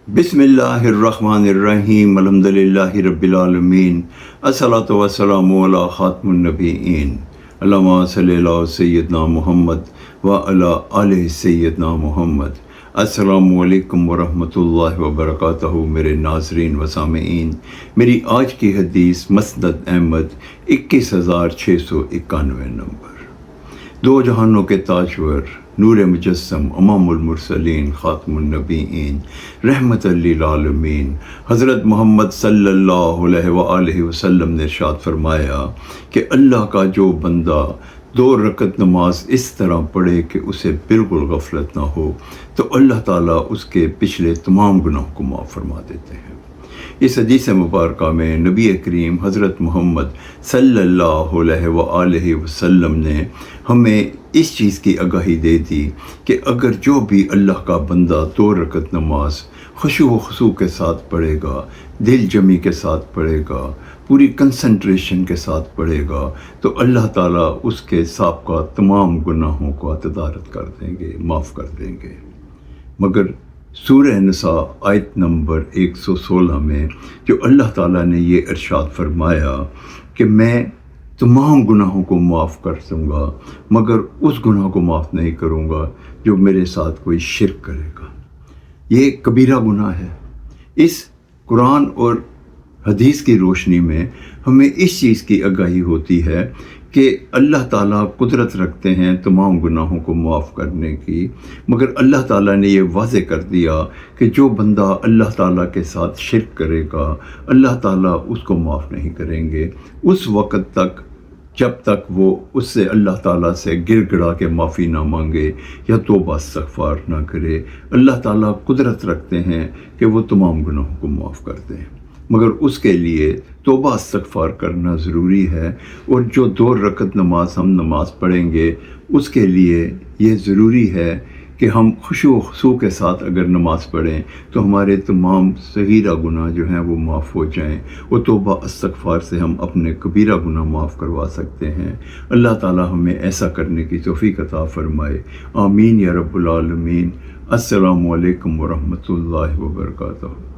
बिस्मिल्लाहिर्रहमानिर्रहीम अल्हम्दुलिल्लाहि रब्बिल आलमीन अस्सलातु वस्सलामु अला खातमुन नबिय्यीन अल्लाहुम्मा सल्लि अला सय्यिदना मुहम्मद व अला आलि सय्यिदना मुहम्मद। अस्सलामु अलैकुम व रहमतुल्लाहि व बरकातहू। मेरे नाज़रीन व सामीईन, मेरी आज की हदीस मसनद अहमद 21691 नंबर। दो जहानों के ताजवर, नूर मुजस्सम, इमामुल मुरसलीन, खातमुन नबीयीन, रहमतल लिल आलमीन हज़रत मोहम्मद सल्लल्लाहु अलैहि वसल्लम ने इरशाद फरमाया कि अल्लाह का जो बंदा 2 रकत नमाज इस तरह पढ़े कि उसे बिल्कुल गफलत ना हो, तो अल्लाह ताला उसके पिछले तमाम गुनाहों को माफ़ फरमा देते हैं। इस हदीस मुबारक में नबी करीम हज़रत मोहम्मद सल्लल्लाहु अलैहि वसल्लम ने हमें इस चीज़ की आगाही दे दी कि अगर जो भी अल्लाह का बंदा 2 रकत नमाज खुशू व खुशू के साथ पढ़ेगा, दिल जमी के साथ पढ़ेगा, पूरी कंसंट्रेशन के साथ पढ़ेगा, तो अल्लाह ताला उसके साबका तमाम गुनाहों को तदारत कर देंगे, माफ़ कर देंगे। मगर सूरह निसा आयत नंबर 116 में जो अल्लाह ताला ने ये इरशाद फरमाया कि मैं तमाम गुनाहों को माफ़ कर दूँगा, मगर उस गुनाह को माफ़ नहीं करूँगा जो मेरे साथ कोई शिर्क करेगा। ये कबीरा गुनाह है। इस कुरान और हदीस की रोशनी में हमें इस चीज़ की आगाही होती है कि अल्लाह ताला कुदरत रखते हैं तमाम गुनाहों को माफ़ करने की, मगर अल्लाह ताला ने ये वाज़े कर दिया कि जो बंदा अल्लाह ताला के साथ शिर्क करेगा, अल्लाह ताला उसको माफ़ नहीं करेंगे उस वक़्त तक जब तक वो उससे अल्लाह ताला से गिड़गिड़ा के माफ़ी ना मांगे या तौबा इस्तिग़फ़ार ना करे। अल्लाह ताला कुदरत रखते हैं कि वो तमाम गुनाहों को माफ़ कर दें, मगर उसके लिए तौबा इस्तिग़फ़ार करना ज़रूरी है। और जो 2 रकत नमाज हम नमाज पढ़ेंगे उसके लिए ये ज़रूरी है कि हम खुशू खुशू के साथ अगर नमाज़ पढ़ें तो हमारे तमाम सगीरा गुनाह जो हैं वो माफ़ हो जाएं। वो तौबा इस्तिग़फ़ार से हम अपने कबीरा गुनाह माफ़ करवा सकते हैं। अल्लाह ताला हमें ऐसा करने की तौफ़ीक़ अता फ़रमाए। आमीन या रब्बुल आलमीन। अस्सलामु अलैकुम व रहमतुल्लाहि व बरकातहू।